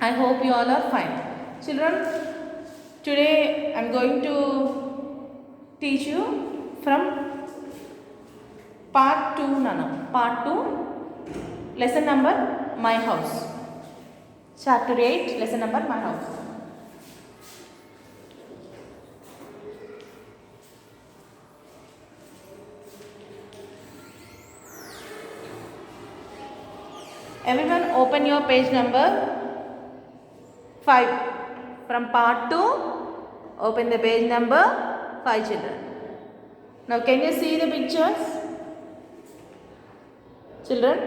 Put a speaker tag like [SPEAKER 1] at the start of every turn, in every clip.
[SPEAKER 1] I hope you all are fine. Children, today I am going to teach you from part 2 Nana. Part 2, lesson number My House. Chapter 8, lesson number My House. Everyone open your page number 5. From part 2, open the page number 5, children. Now can you see the pictures? Children,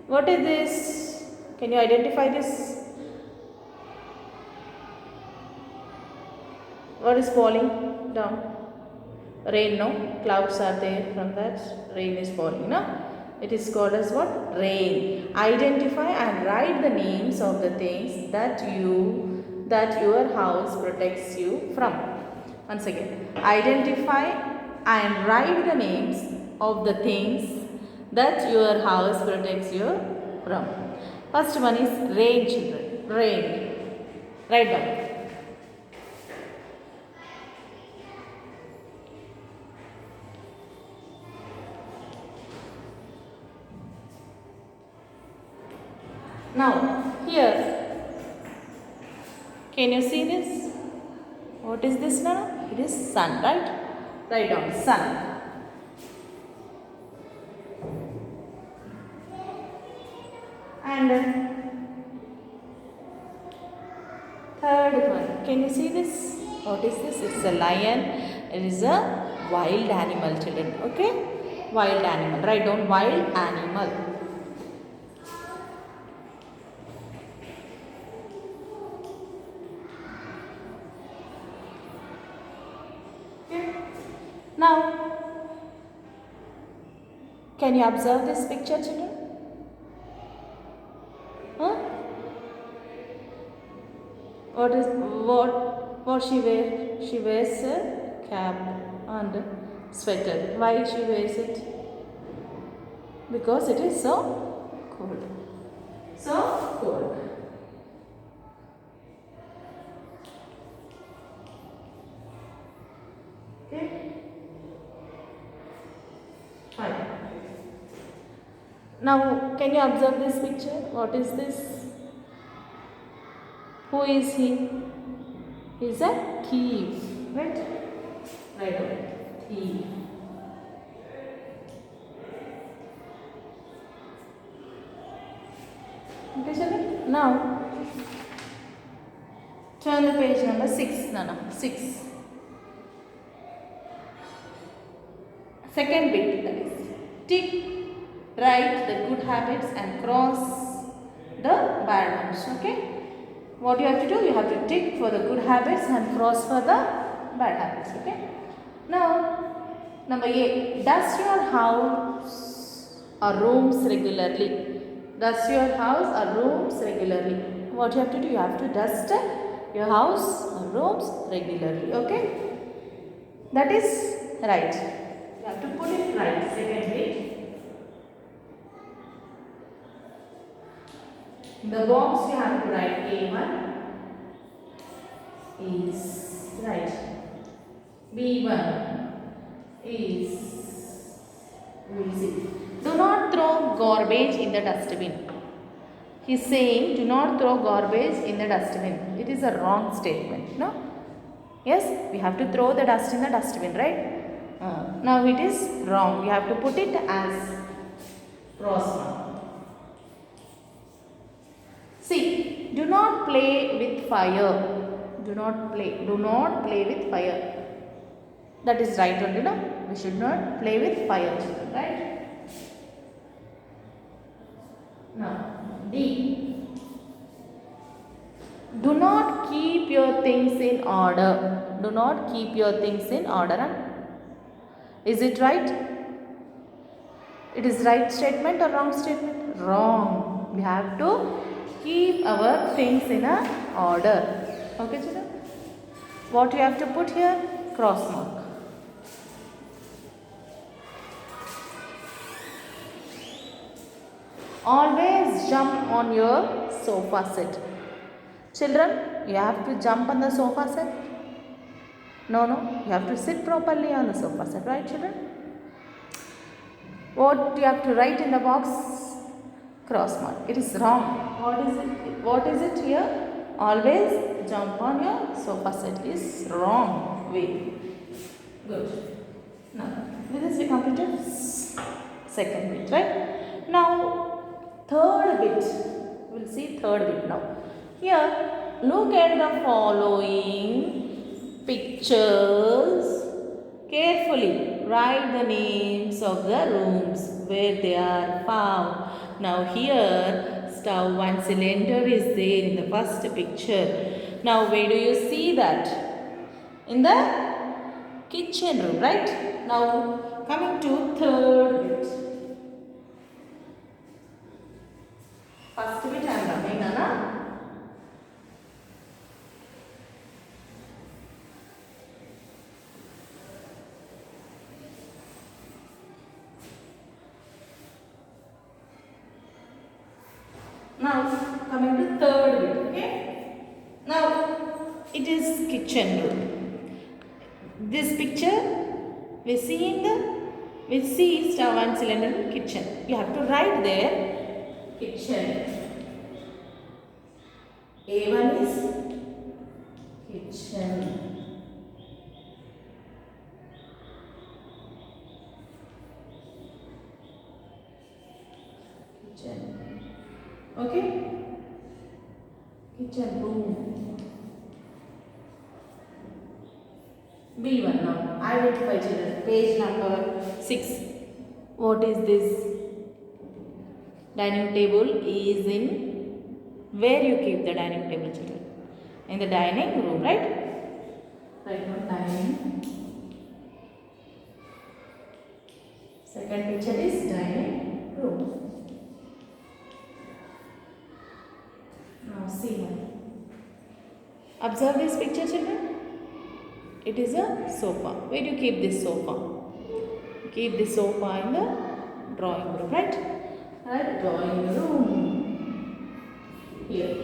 [SPEAKER 1] what is this? Can you identify this? What is falling down? Rain, no? Clouds are there, from that rain is falling, no? It is called as what? Rain. Identify and write the names of the things that your house protects you from. Once again, identify and write the names of the things that your house protects you from. First one is rain, children. Rain. Write down. Now, here, can you see this? What is this now? It is sun, right? Write down sun. And third one, can you see this? What is this? It's a lion. It is a wild animal, children. Okay? Wild animal. Write down wild animal. Now, can you observe this picture, children? Huh? What she wears? She wears a cap and sweater. Why she wears it? Because it is so cold. So cold. Okay. Fine. Now, can you observe this picture? What is this? Who is he? He is a thief, right? Right away. Thief. Okay, children. Now, turn the page number 6. No, 6. Second bit, that is tick, write the good habits and cross the bad ones. Okay? What you have to do? You have to tick for the good habits and cross for the bad habits. Okay? Now, number 8. Dust your house or rooms regularly. Dust your house or rooms regularly. What you have to do? You have to dust your house or rooms regularly. Okay? That is right. You have to put it right. Second bit. In the box you have to write A1 is right. B1 is, we will see. Do not throw garbage in the dustbin. He is saying do not throw garbage in the dustbin. It is a wrong statement. No? Yes, we have to throw the dust in the dustbin, right? Now it is wrong. You have to put it as cross mark. See, do not play with fire. Do not play with fire. That is right only, no? We should not play with fire, children, right? Now, D. Do not keep your things in order. Do not keep your things in order. Is it right? It is right statement or wrong statement? Wrong. We have to keep our things in a order. Okay, children? What you have to put here? Cross mark. Always jump on your sofa set. Children, you have to jump on the sofa set. No, you have to sit properly on the sofa set, right children? What you have to write in the box? Cross mark. It is wrong. What is it? What is it here? Always jump on your sofa set is wrong way. Good. Now, with this we completed second bit, right? Now, third bit. We'll see third bit now. Here, look at the following pictures carefully. Write the names of the rooms where they are found. Now, here, stove and cylinder is there in the first picture. Now, where do you see that? In the kitchen room, right? Now, coming to third bit. First bit I am coming, Nana. Now, coming to third bit, okay? Now, it is kitchen room. This picture, we see stove and cylinder in kitchen. You have to write there, kitchen. A1 is kitchen. Kitchen. Okay? Kitchen room. B1 now. Identify children. Page number 6. What is this? Dining table is in where you keep the dining table, children? In the dining room, right? Right now, dining. Second picture is dining room. Now see one. Observe this picture, children. It is a sofa. Where do you keep this sofa? Keep this sofa in the drawing room, right? Right, drawing room. Here.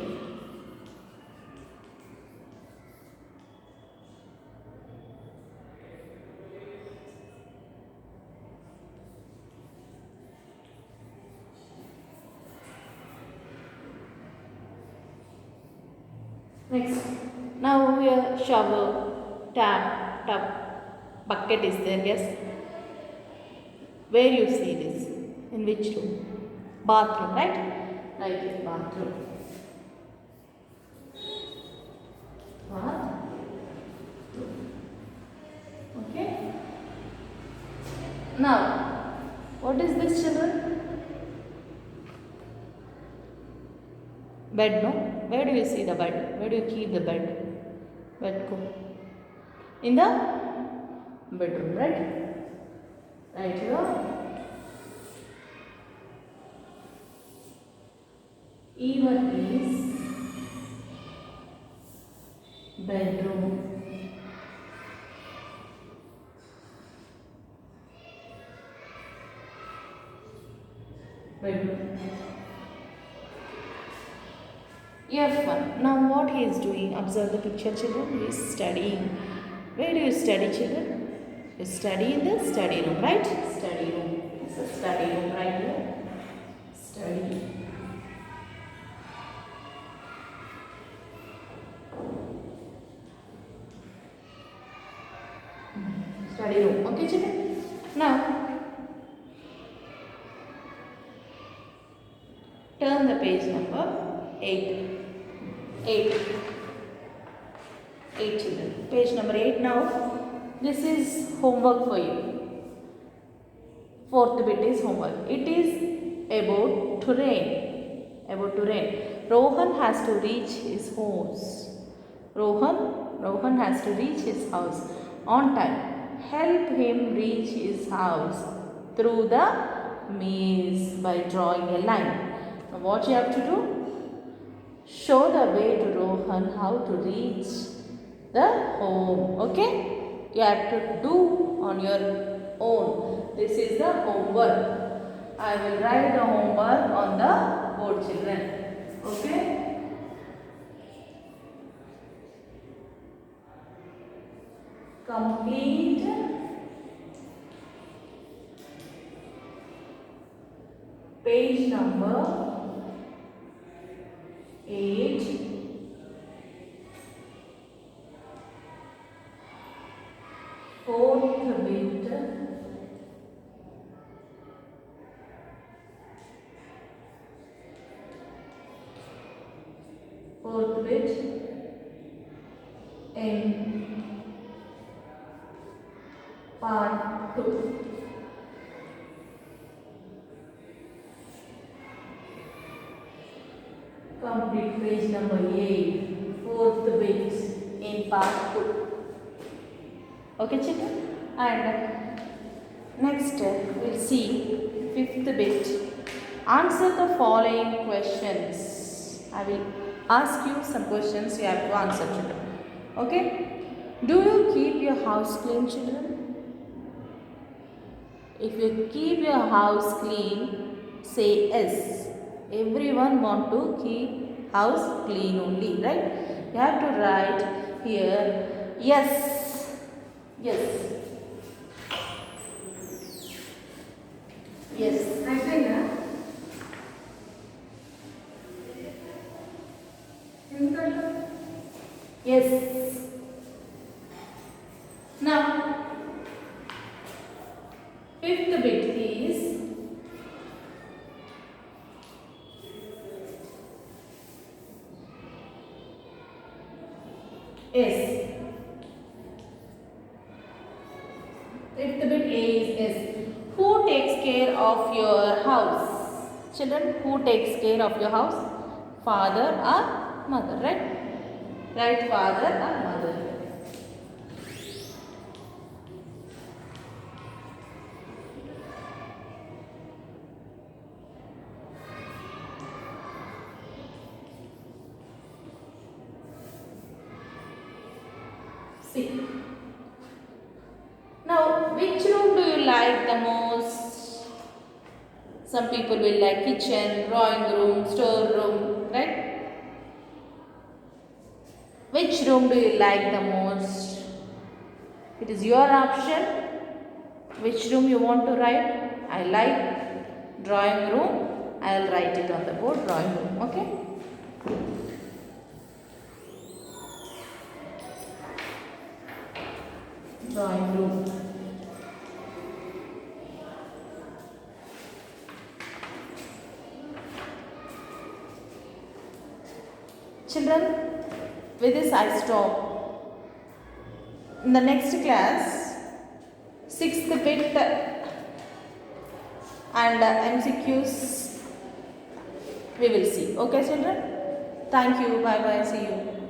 [SPEAKER 1] Next, now here shower, tub, bucket is there, yes. Where you see this? In which room? Bathroom, right? Right, is bathroom. Bathroom. Okay. Now, what is this, children? Bed, no? Where do you see the bed? Where do you keep the bed? Bed go. In the bedroom, right? Right here. E1 is bedroom. Bedroom. F1. Now what he is doing? Observe the picture, children. He is studying. Where do you study, children? You study in the study room, right? Study room. It's a study room right here. Study. Study room. Okay, children? Now, turn the page number 8. 8 children. Page number 8 now. This is homework for you. Fourth bit is homework. It is about to rain. About to rain. Rohan has to reach his house. Rohan has to reach his house on time. Help him reach his house through the maze by drawing a line. Now what you have to do? Show the way to Rohan how to reach the home. Okay? You have to do on your own. This is the homework. I will write the homework on the board, children. Okay? complete page number 8, fourth bit, in part 2. Complete page number 8, fourth bit in part 2. Okay, children? And next we'll see fifth bit. Answer the following questions. I will ask you some questions you have to answer, children. Okay? Do you keep your house clean, children? If you keep your house clean, say yes. Everyone want to keep house clean only, right? You have to write here yes. Yes. Yes. Yes. Now, fifth bit is S. Fifth bit is S. Who takes care of your house? Children, who takes care of your house? Father or mother, right? Right, father or mother. See. Now, which room do you like the most? Some people will like kitchen, drawing room, store room, right? Which room do you like the most? It is your option. Which room you want to write? I like drawing room. I will write it on the board, drawing room, okay? Drawing room. Children, with this I stop. In the next class, sixth bit and MCQs we will see. Okay, children? Thank you. Bye bye. See you.